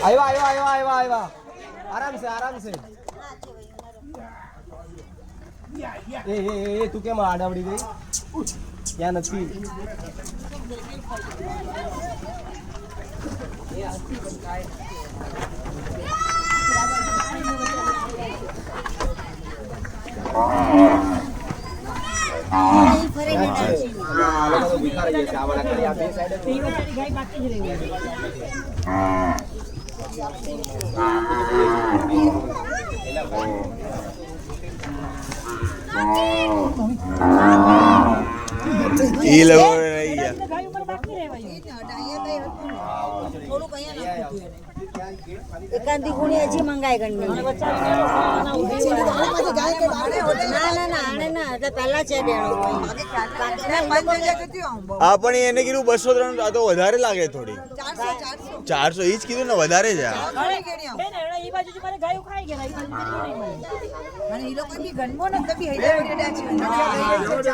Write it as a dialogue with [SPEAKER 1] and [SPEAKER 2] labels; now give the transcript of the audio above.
[SPEAKER 1] આવ્યા આરામ છે એ તું કેમ આડાવડી ગઈ ત્યાં નથી
[SPEAKER 2] एकांती गुणी हजी मंगाई गणी ना એટલે પહેલા છે દેણો
[SPEAKER 3] હા પણ એને કીધું 203 આ તો વધારે લાગે થોડી 400 ઈ જ કીધું ને વધારે છે
[SPEAKER 2] ઈ બાજુ મારે ગાયો ખાઈ ગયા ઈ બાજુ અને ઈ લોકો બી ગણવો ને તો બી હૈયા